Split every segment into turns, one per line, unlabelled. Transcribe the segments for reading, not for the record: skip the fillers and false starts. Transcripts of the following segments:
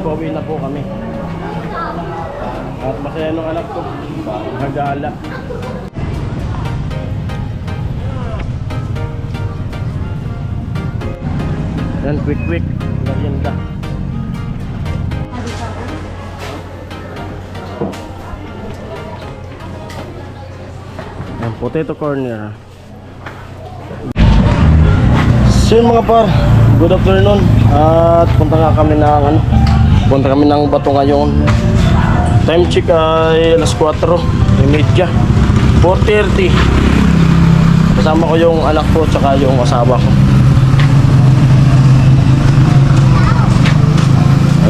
pauwi na po kami. At masaya nung anak ko, nagala. Yan, quick merienda. Yan, potato corner. So yun mga par, good afternoon. At punta kami ng Bato ngayon. Time check ay alas 4:30, 4:30. Kasama ko yung anak ko tsaka yung asawa ko.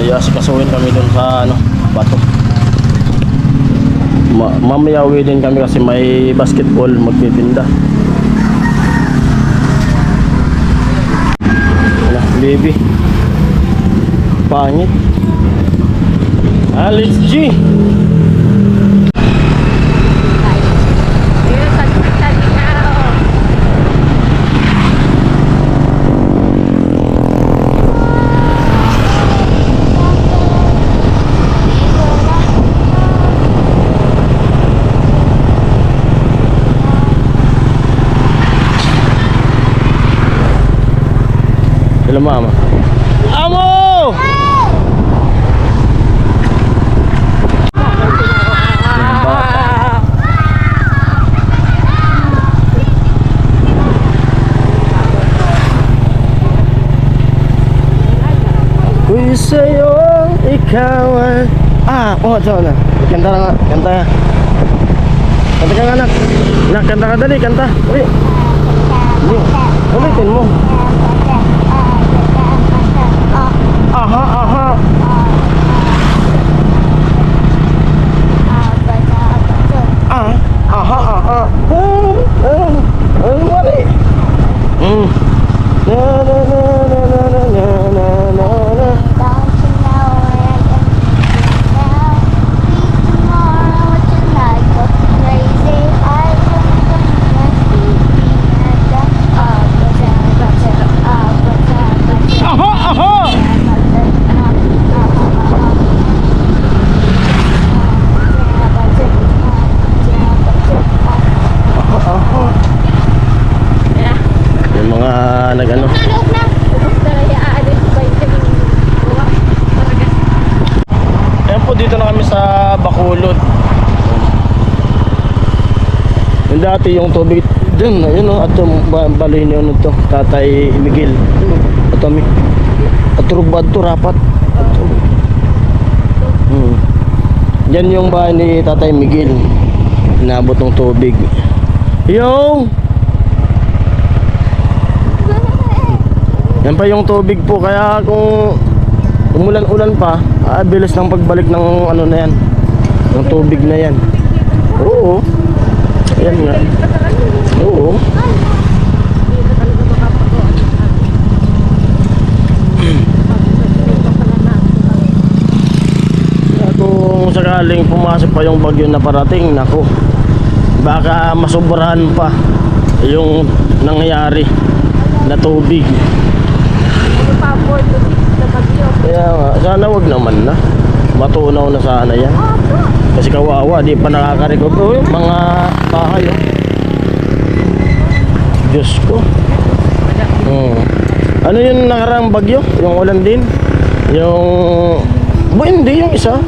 Ay asikasuhin kami dun sa Bato. Mamaya uwi din kami kasi may basketball magtitinda. Baby pangit. Alex G. Sila mama. Amo! Kuy sa'yo, ikaw ay... Oo, ito na. Kanta na nga, kanta nga. Kanta ka nga, anak. Anak, kanta ka dali, kanta. Uy. Ulitin mo. Aha, aha. Aha, aha. Mali. Na na na na na na na na na. Nagano. Ayan po, dito na kami sa Bacolod. Yung dati yung tubig dun, ayun o, at yung baloy niyo to, Tatay Miguel. At kami aturubad to, rapat. Yan yung bahay ni Tatay Miguel. Inabot ng tubig. Yo! Yan pa yung tubig po, kaya kung umulan-ulan pa, bilis ng pagbalik ng na yan, ng tubig na yan. Oo. Ayan nga. Oo. Kung sakaling pumasok pa yung bagyo na parating, naku, baka masobrahan pa yung nangyayari na tubig. Kaya nga, sana wag naman na. Matunaw na sana yan. Kasi kawawa, di pa nakaka-recover yung mga bahay. Diyos ko. Ano yung nakarang bagyo? Yung ulan din? Yung... hindi, yung isa.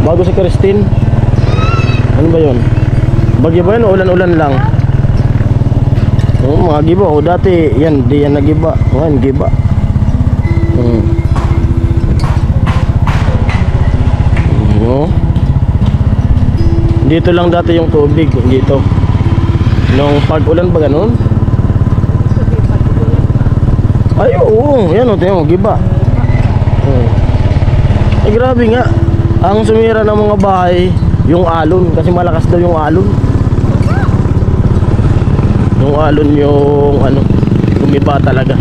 Bago si Christine. Ano ba yun? Bagyo ba yun o ulan-ulan lang? Mga giba. O dati, yan, di yan nagiba. Ngayon, giba. Dito lang dati yung tubig, dito. Nung pag-ulan ba ganun? Ay, oo, yan o, tayo, giba. Eh, grabe nga. Ang sumira ng mga bahay, yung alon, kasi malakas daw yung alon. Yung alon yung gumiba talaga.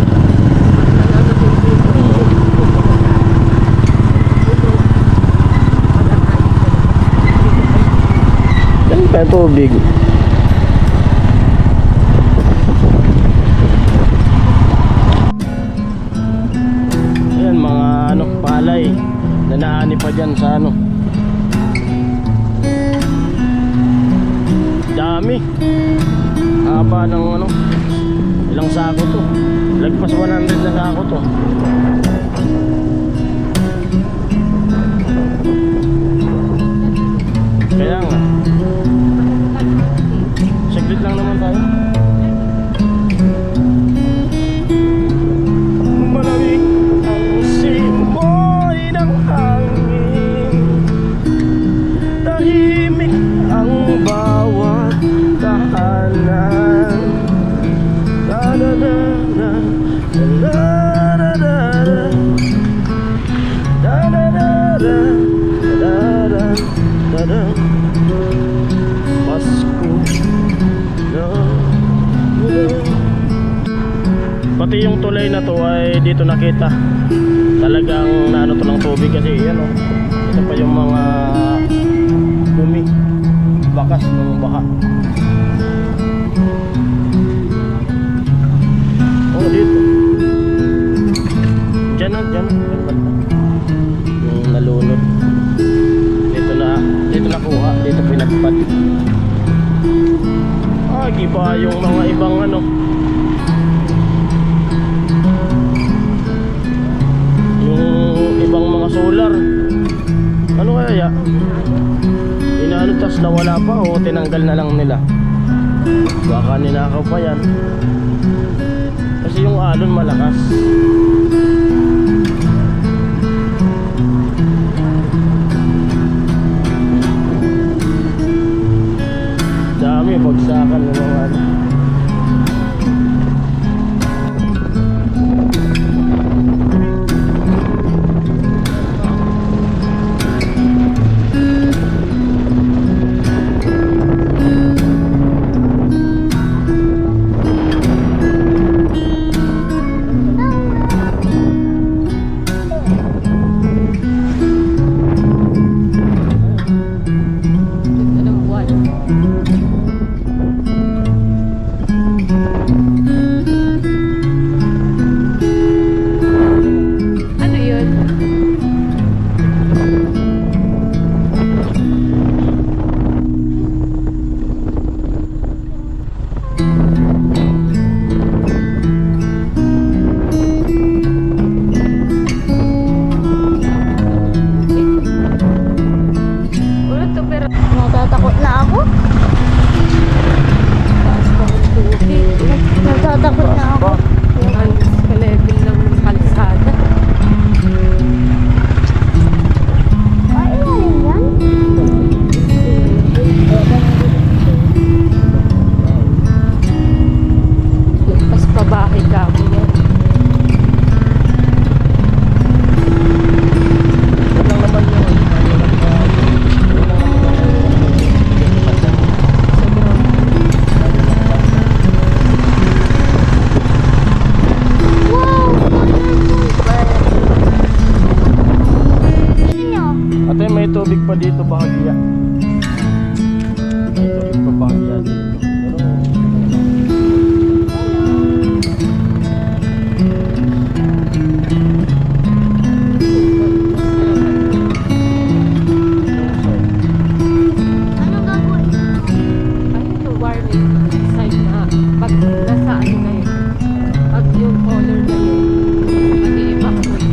Kaya tubig. Ayan mga palay na Nanaani pa dyan sa ano. Dami. Haba ng ano. Ilang sako to. Lagpas 100 na sako to. Kaya nga. Saglit lang naman tayo. Malamig ang simoy ng hangin. Tahimik ang bawat tahanan. Da-da-da-da, da-da-da-da, da-da-da-da, da-da-da-da. Pasko na mula. Pati yung tulay na to ay dito nakita. Talagang naano to ng tubig kasi yan oh. Ito pa yung mga dumi, bakas ng baha. Oh dito. Diyan oh, diyan. Yung nalunod. Dito nakuha, dito pinagpad. Iba yung mga ibang ano. Yung ibang mga solar. Ano kaya? Inaano tas nawala pa o tinanggal na lang nila. Baka ninakaw pa yan. Kasi yung alon malakas. Dami bagsakan ng mga ano.
Natatakot na ako. Natatakot na ako.
Halos ka-level ng kalsada.
Ay, ilalim yan?
Pas pabahay ka mo yan.
Lang naman yun.
Wow! Inyo.
Ate, may tubig pa dito bahagya. May tubig pa bahagya dito.
Anong gagawin?
Ano to warning sign na pag nasa ano na yun, pag yung color na yun, mag-i-evacuate.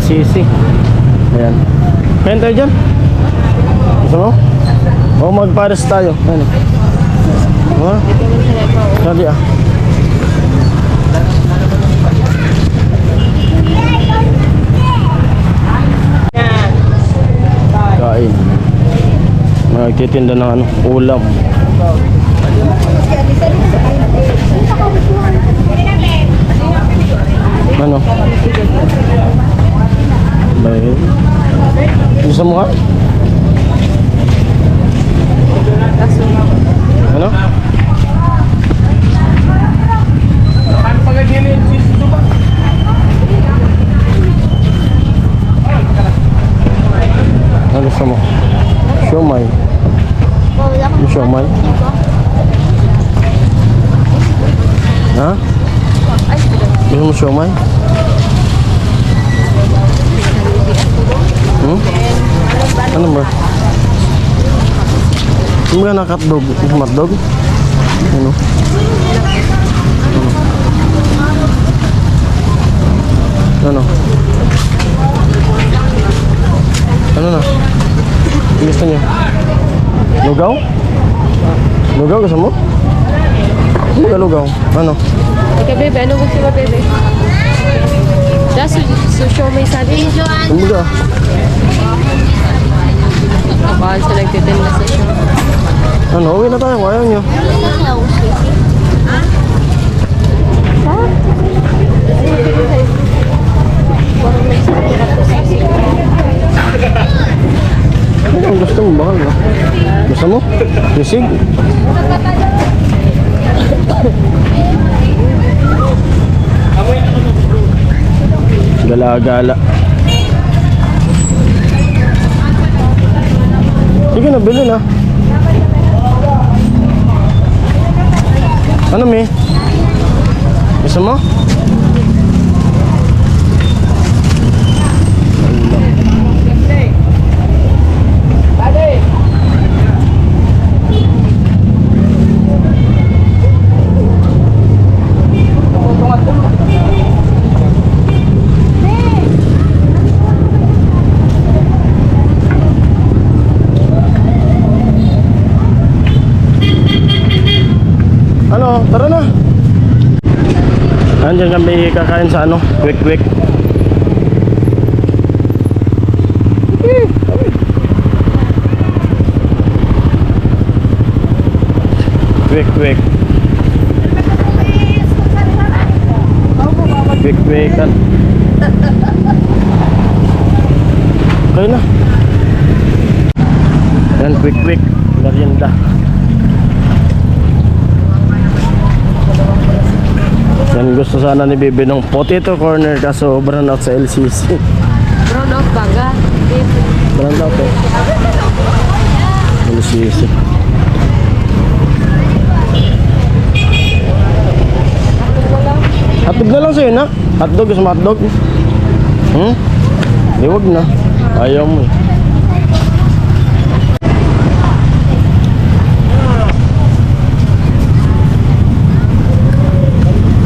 LCC. Ayan. Kain tayo dyan? Gusto mo? O magpares tayo. Ayan. Ha? Dali ah. Kain. Nagtitinda ng ano, ulam. Ano? Baik. Gusto mo ka? Ano? Ano gusto mo? Siomay.
Wala akong
Yung siomay?
diba?
Ha? Gusto mo siomay? Hmm? Ano ba? Ano ba na hotdog? Hotdog? Ano? Ano? Ano na? Gusto niyo? Lugaw? Lugaw gusto mo? Ano ba lugaw? Ano?
Ika, bebe, ano gusto mo, bebe? Show may sabi.
Ano ba?
Kapag sa nagtitinda sa show.
Ano? Uwi na tayo. Ayaw niyo.
Hello, sisi.
Ano ang gusto mo? Bakal ba? Gusto mo? Sisig? Gala-gala. Sige na, bilhin na. Ano, Mi? Gusto mo? Ano, tara na. Andiyan kami kakain sa ano, quick. Quick. Quick-quickan. Okay na. Yan, quick. Merienda. Yan, gusto sana ni Bibi ng potato corner kaso brand out sa LCC.
Brown out baga.
Brand out eh. LCC. Hotdog na lang sa'yo na. Hotdog, gusto mo hotdog? Di wag na. Ayaw mo eh.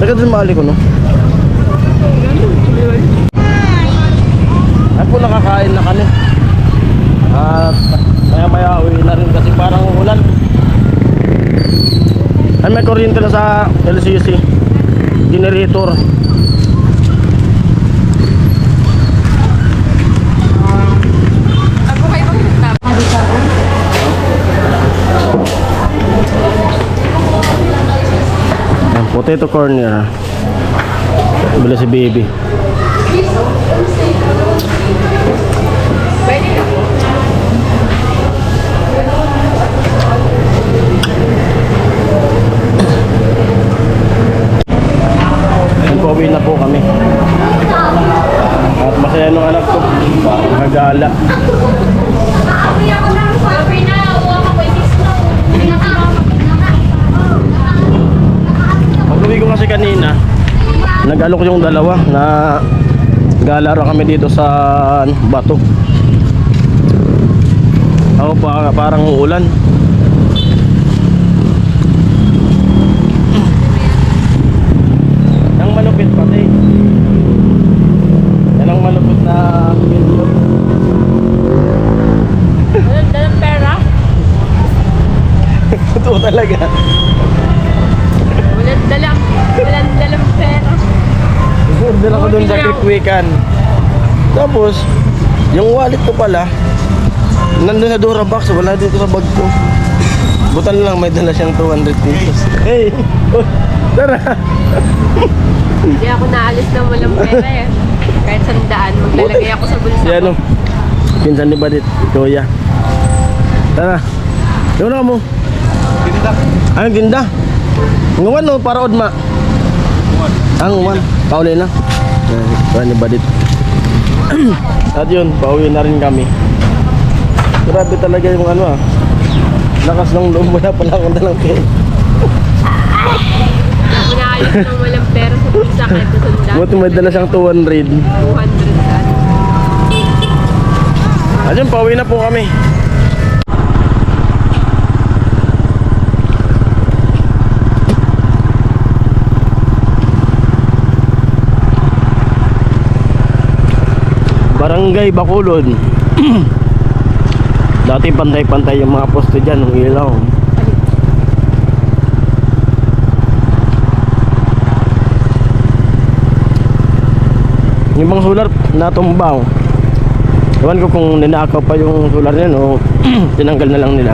Teka din maali ko no. Ay po nakakain na kami. At maya uwi na rin kasi parang ulan. Ay may kuryente na sa LCC. Generator. Potato corner. Bili si Baby. Pauwi na po kami. At masaya nung anak ko. Nagala. Pag-uwi ko kasi kanina, nag-alok yung dalawa na galaro kami dito sa bato. Ako parang uulan. Ang malupit pati. Yan ang malupit na po talaga.
Walang dalang pera.
Dala ko doon sa Kikwikan. Tapos, yung wallet ko pala, nandun sa Dora box, wala dito sa bag ko. Butan lang, may dala siyang 200 pesos. Hey! Oh, tara!
Hindi ako naalis ng walang pera eh. Kahit sandaan, maglalagay ako sa bulsa
Yan
ko.
o. Pinsan ni Badit, Kuya. Tara. Yung na mo.
Tinda.
Ay, ginda. Ngawan no, para odma. Ang ngawan. Pauli na. Kuya ni Badit. At yun, pauwi na rin kami. Grabe talaga yung ano ah. Lakas ng loob, wala pala akong dalang pera.
Ako naalis ng walang pera sa bulsa kahit na sandaan.
Buti may dala siyang 200.
200 saan.
At yun, pauwi na po kami. Barangay Bacolod. Dati pantay-pantay yung mga poste dyan, ng ilaw. Yung mga solar natumbaw. Ewan ko kung ninakaw pa yung solar niyan o tinanggal na lang nila.